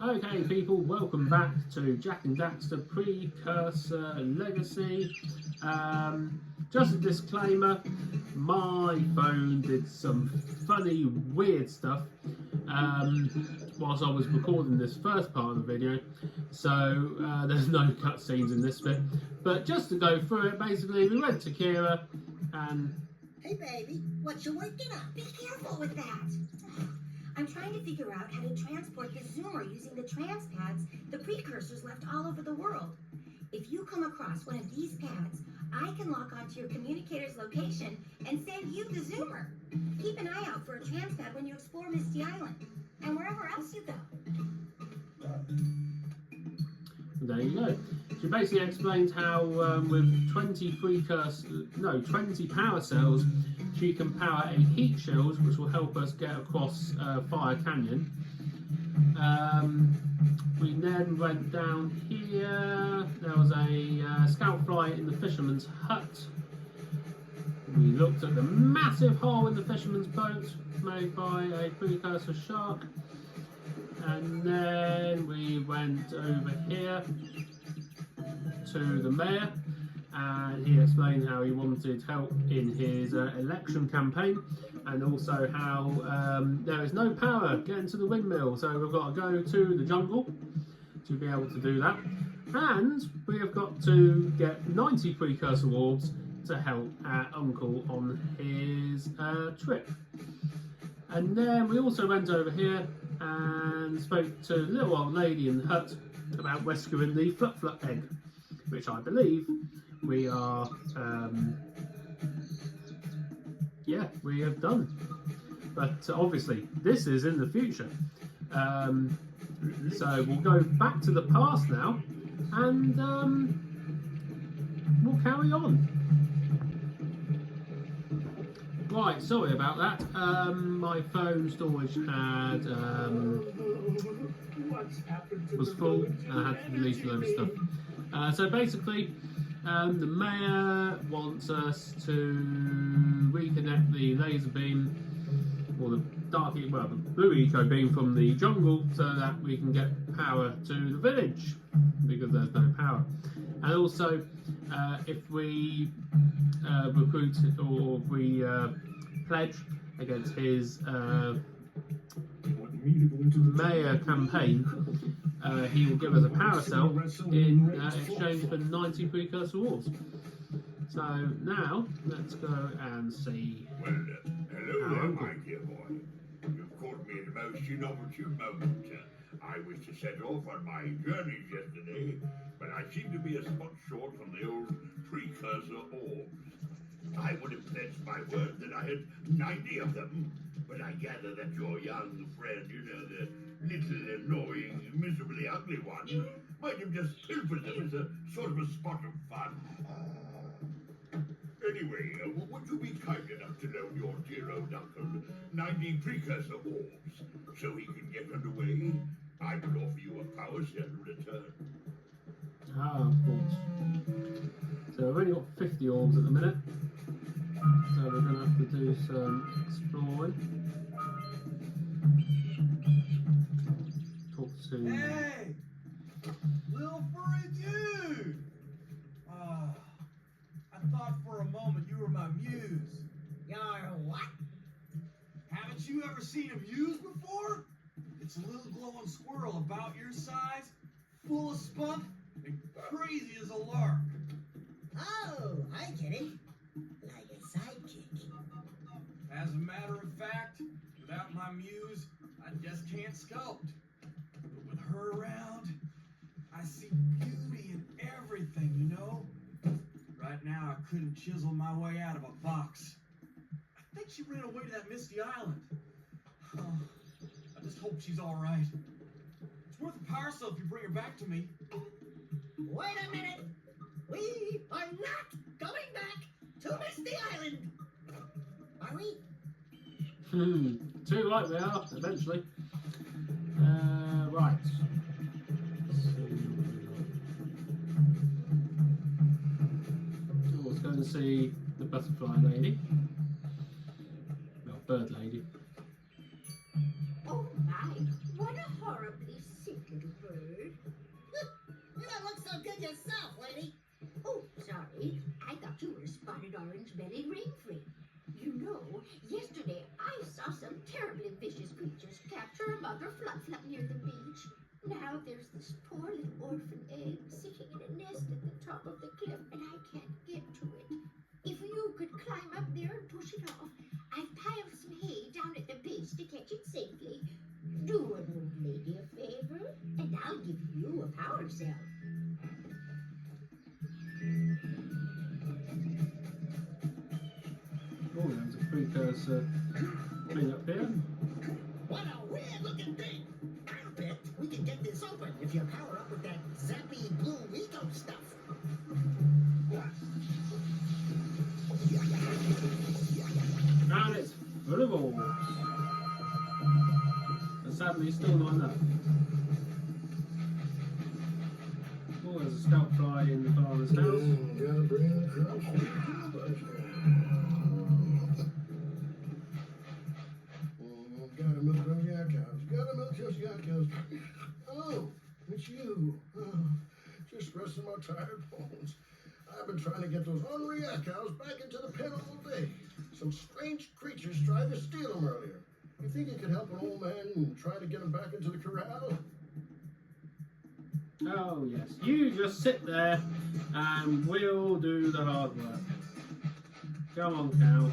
Okay people, welcome back to Jack and Daxter Precursor Legacy. Just a disclaimer, my phone did some funny weird stuff whilst I was recording this first part of the video, so there's no cutscenes in this bit, but just to go through it, basically we went to Kira and... Hey baby, what you working on? Be careful with that. I'm trying to figure out how to transport the Zoomer using the trans pads the precursors left all over the world. If you come across one of these pads, I can lock onto your communicator's location and send you the Zoomer. Keep an eye out for a trans pad when you explore Misty Island and wherever else you go. There you go. She basically explains how with 20 power cells, she can power a heat shield, which will help us get across Fire Canyon. We then went down here. There was a scout flight in the fisherman's hut. We looked at the massive hole in the fisherman's boat made by a precursor shark. And then we went over here to the mayor, and he explained how he wanted help in his election campaign, and also how there is no power getting to the windmill, so we've got to go to the jungle to be able to do that, and we have got to get 90 precursor orbs to help our uncle on his trip. And then we also went over here and spoke to the little old lady in the hut about rescuing the Flut egg, which I believe we are, we have done. But obviously, this is in the future. So we'll go back to the past now, and we'll carry on. Right, sorry about that. My phone storage had was full, and I had to delete a load of stuff. So basically, the mayor wants us to reconnect the laser beam, or the the blue eco beam from the jungle, so that we can get power to the village, because there's no power. And also, if we recruit or if we pledge against his mayor campaign, he will give us a power cell in exchange for 90 precursor orbs. So now let's go and see. Well, hello there, my dear boy. You've caught me at a most inopportune moment. I was to set off on my journeys yesterday, but I seem to be a spot short on the old precursor orbs. I would have pledged my word that I had 90 of them, but I gather that your young friend, the little annoying, miserably ugly one, might have just pilfered them as a sort of a spot of fun. Anyway, would you be kind enough to loan your dear old uncle 90 precursor orbs so he can get underway? I will offer you a power cell in return. Ah, of course. So we've only got 50 orbs at the minute, so we're going to have to do some exploring. Talk to... Hey! Little furry dude! I thought for a moment you were my muse. You're what? Haven't you ever seen a muse before? It's a little glowing squirrel about your size, full of spunk, and crazy as a lark. Oh, I get it. Like a sidekick. As a matter of fact, without my muse, I just can't sculpt. But with her around, I see beauty in everything, you know? Right now, I couldn't chisel my way out of a box. I think she ran away to that Misty Island. Oh, I just hope she's all right. It's worth a power cell if you bring her back to me. Wait a minute. We are not going back to Misty Island. Are we? Too right we are, eventually. Right. Let's go and see the butterfly lady. Well, bird lady. Oh my, what a horrible adorably sick little bird. You don't look so good yourself, lady. Oh, sorry. I thought you were a spotted orange-bellied rainfree. You know, yesterday I saw some terribly vicious creatures capture a mother fluff near the beach. Now there's this poor little orphan egg sitting in a nest at the top of the cliff, and I can't get to it. If you could climb up there and push it off, I've piled some hay down at the base to catch it safely. Do an old lady a favor, and I'll give you a power cell. Oh, there's a precursor thing up here. What a weird-looking thing. I'll bet we can get this open if you power up with that zappy blue eco stuff. And it's full of orbs. But sadly, still not enough. Oh, there's a scout fly in the farmer's house. Gotta bring the crops to the Gotta milk those yak cows. Gotta milk those yak cows. Oh, it's you. Oh, just resting my tired bones. I've been trying to get those hungry yak cows back into the pen all day. Some strange creatures tried to steal them earlier. You think you could help an old man and try to get them back into the corral? Oh yes, you just sit there and we'll do the hard work. Come on, cow.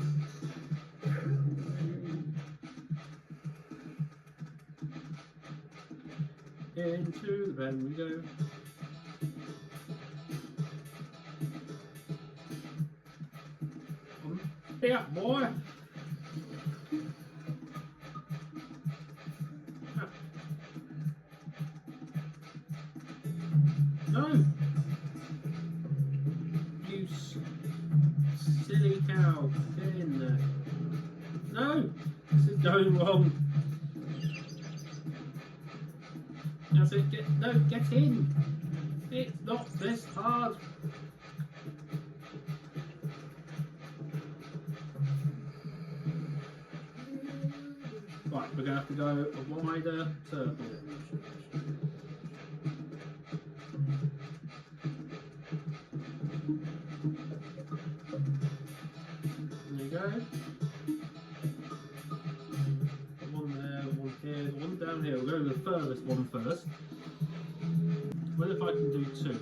Into the pen we go. Yeah, boy. No! You silly cow. Get in there. No! This is going wrong. That's it. Get in! It's not this hard. Right, we're going to have to go a wider circle. There you go. One there, one here, one down here. We'll go to the furthest one first. What if I can do two?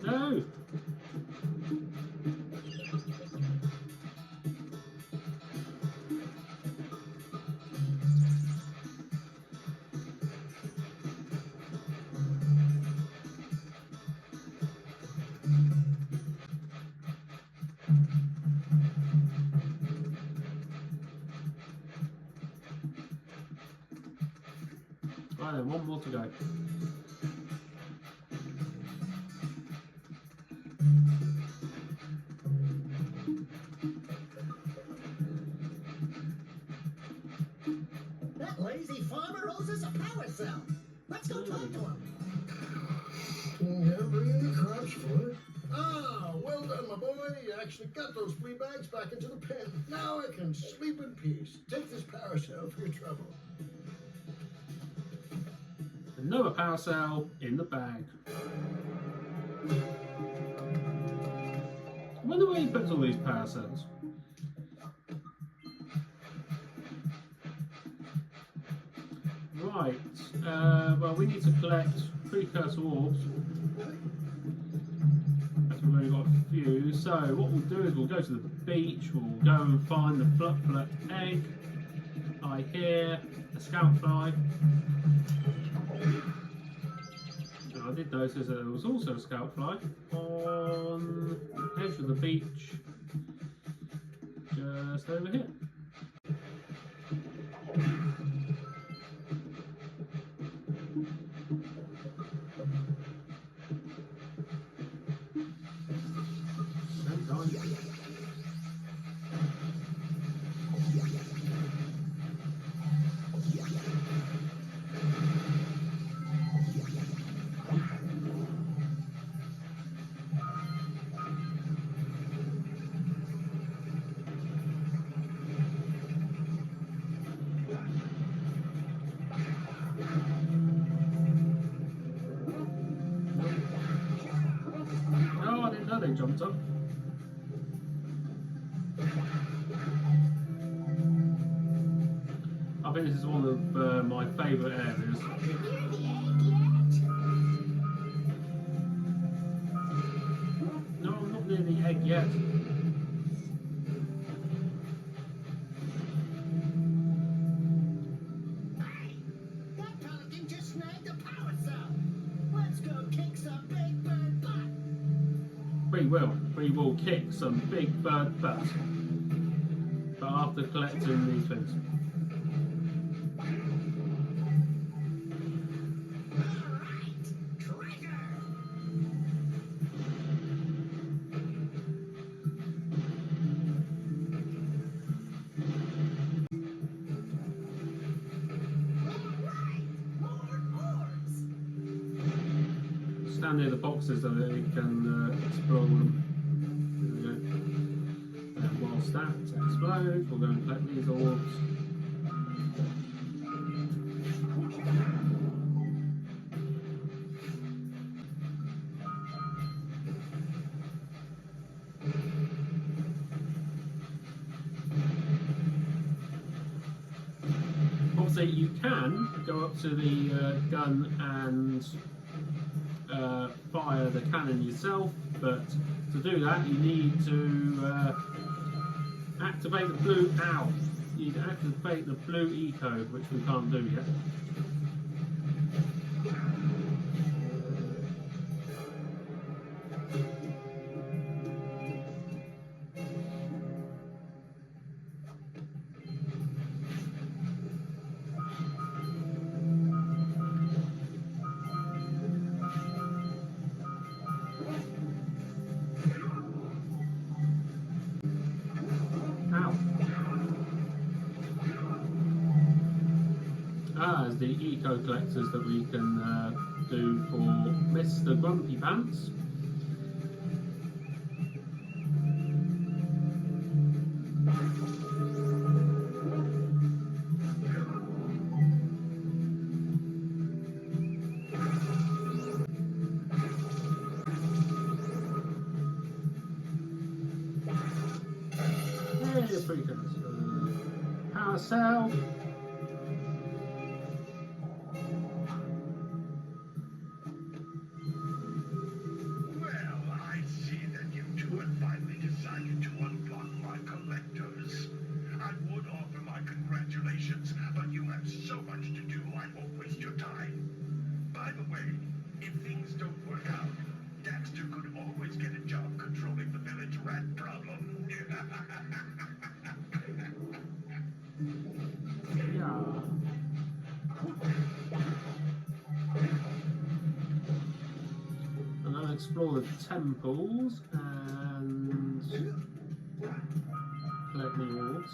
No! Right then, one more to go. That lazy farmer owes us a power cell. Let's go talk to him. Yeah, bring in the crops for it. Ah, well done, my boy. You actually got those flea bags back into the pen. Now I can sleep in peace. Take this power cell for your trouble. Another power cell in the bag. I wonder where he puts all these power cells. Right, well we need to collect precursor orbs. We've only got a few, so what we'll do is we'll go to the beach, we'll go and find the flut egg. I hear a scout fly. Now, I did notice that there was also a scout fly on the edge of the beach, just over here. think this is one of my favourite areas. Near the egg yet? No, I'm not near the egg yet. Hey, that pelican just snagged a power cell. Let's go kick some big bird butt. We will kick some big bird butt. But after collecting these things. Alright, treasure. Alright, more orbs. Stand near the boxes so that we can explore them. There we go. And whilst that explodes, we'll go and collect these orbs. Obviously, you can go up to the gun and fire the cannon yourself, but to do that, you need to activate the blue. Ow! You need to activate the blue E code, which we can't do yet. As the eco collectors that we can do for Mr. Grumpy Pants. Hey, the freakers. Power cell. But you have so much to do, I won't waste your time. By the way, if things don't work out, Daxter could always get a job controlling the village rat problem. Yeah. I'm going to explore the temples and collect the orbs.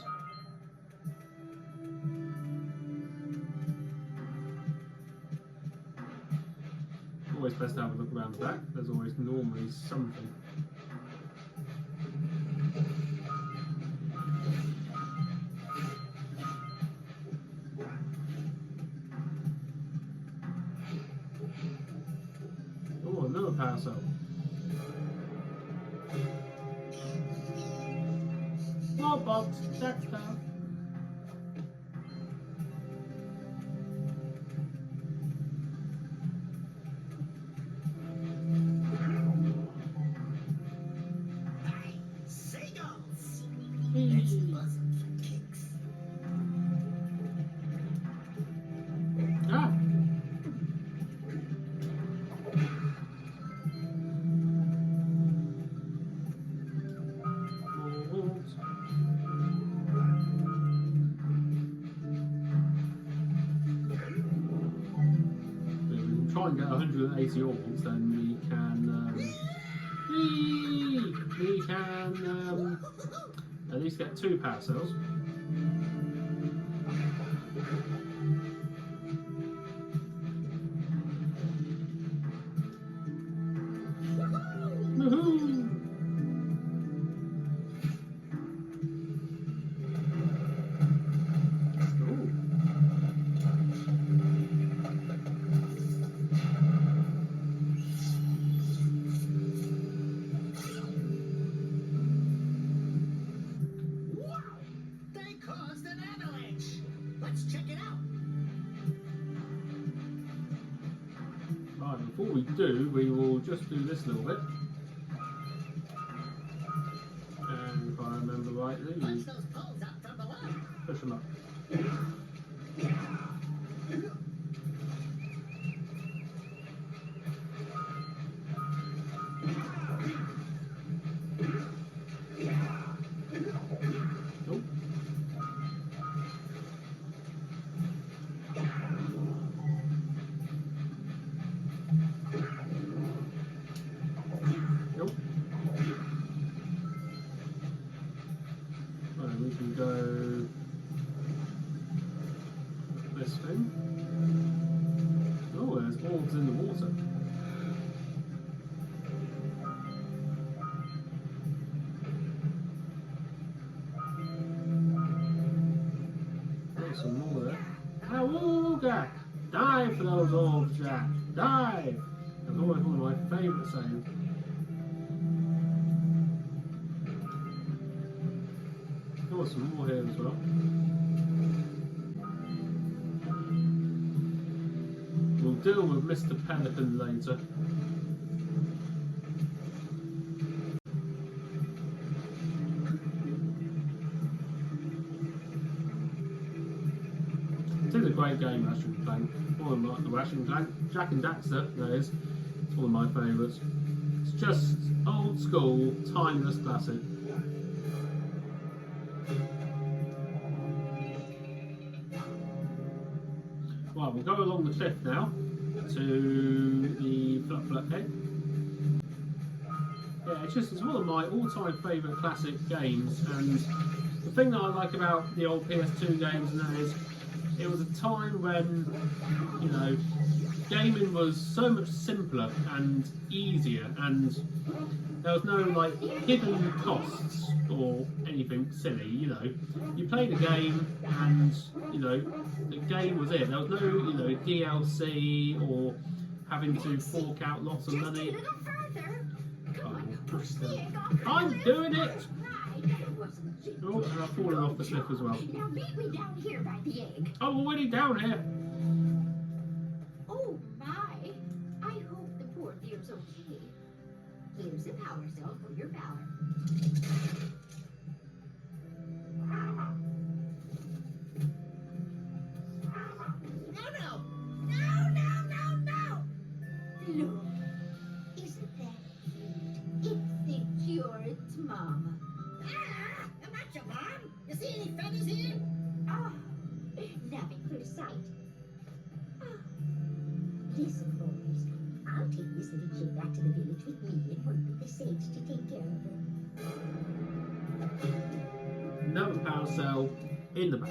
Always best to have a look around the back. There's always normally something. Oh, another power cell. More box, Daxter. Seagulls. Let's buzz them for kicks. Ah! More orbs. If we can try and get 180 orbs, then we can at least get 2 power cells. Woohoo! Ooh. Wow! They caused an before we do, we will just do this little bit. And if I remember rightly, we Punch those poles up from below. push them up. Nope. Nope. Right, we can go this thing. Oh, there's orbs in the water. There's some more there. Awooga! Dive for those orbs, Jack! Dive! That's always one of my favourite sayings. There was some more here as well. We'll deal with Mr. Pelican later. It is a great game, Ratchet and Clank. One of my, the Ratchet and Clank, Jack and Daxter, that is. It's one of my favourites. It's just old school, timeless classic. Right, we'll go along the cliff now to the Flut Egg. Yeah, it's one of my all-time favourite classic games, and the thing that I like about the old PS2 games and that is it was a time when, you know, gaming was so much simpler and easier, and there was no like hidden costs or anything silly. You know, you played a game and you know the game was it. There was no DLC or having to fork out lots of Just money. a little further. Come on, Oh, push the egg off. I'm doing it. Right. That wasn't cheap. Oh, and I've fallen off the cliff as well. Now meet me down here by the egg. I'm already down here. Oh my! I hope the poor dear's okay. Here's a power cell for your power. No, no! No, no, no, no! Look, isn't that cute? It thinks you're its mama. Ah, I'm not your mom. You see any feathers here? Ah, love at first sight. Ah. Listen, boys, I'll take this little kid back to the village with me and work with the sage to take care of her. Another power cell in the back.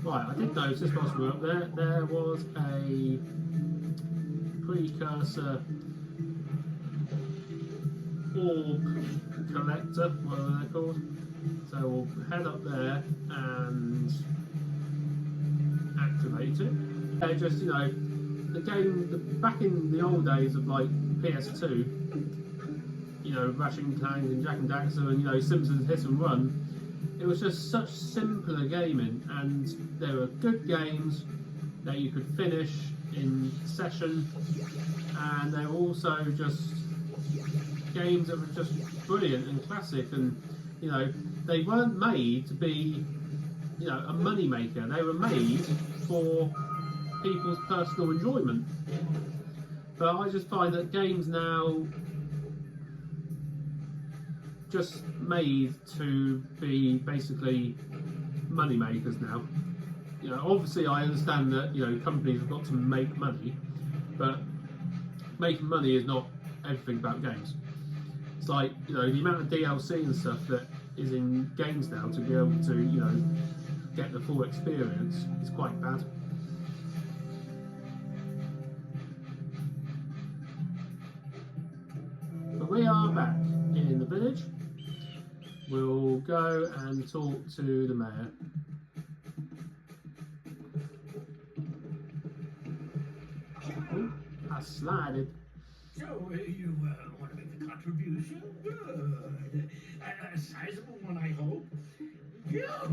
Right, I did notice whilst we were up there, there was a precursor orb collector, whatever they're called. So we'll head up there and activate it. Just, you know, the game, back in the old days of like PS2, you know, Ratchet and Clank and Jack and Daxter and, you know, Simpsons Hit and Run, it was just such simpler gaming, and there were good games that you could finish in session, and they were also just games that were just brilliant and classic, and you know they weren't made to be, you know, a money maker. They were made for people's personal enjoyment. But I just find that games now just made to be basically money makers now. You know, obviously I understand that, you know, companies have got to make money, but making money is not everything about games. It's like, you know, the amount of DLC and stuff that is in games now to be able to, you know, get the full experience is quite bad. But we are back in the village. We'll go and talk to the mayor. Oh, I slided. So, you want to make a contribution? Good. A sizable one, I hope. you. Oh,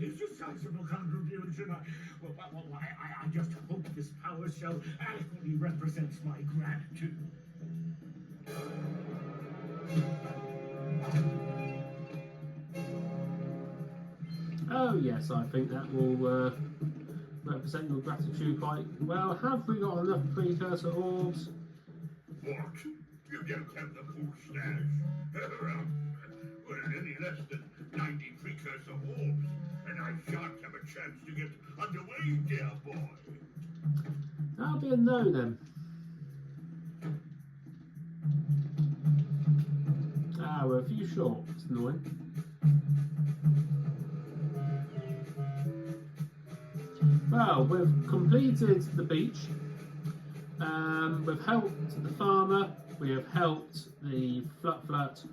it's a sizable contribution. I just hope this power shell adequately represents my gratitude. Oh yes, I think that will represent your gratitude quite well. Have we got enough precursor orbs? What? You don't have the full stash? Well, any less than 90 precursor orbs, and I shan't have a chance to get underway, dear boy. That'll be a no then. Ah, we're a few short. It's annoying. Well, we've completed the beach. We've helped the farmer. We have helped the Flut,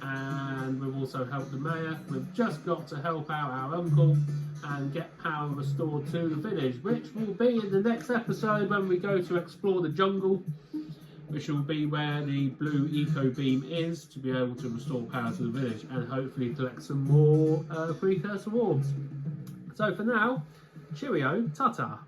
and we've also helped the mayor. We've just got to help out our uncle and get power restored to the village, which will be in the next episode when we go to explore the jungle, which will be where the blue eco beam is, to be able to restore power to the village and hopefully collect some more precursor orbs. So for now, cheerio, ta-ta.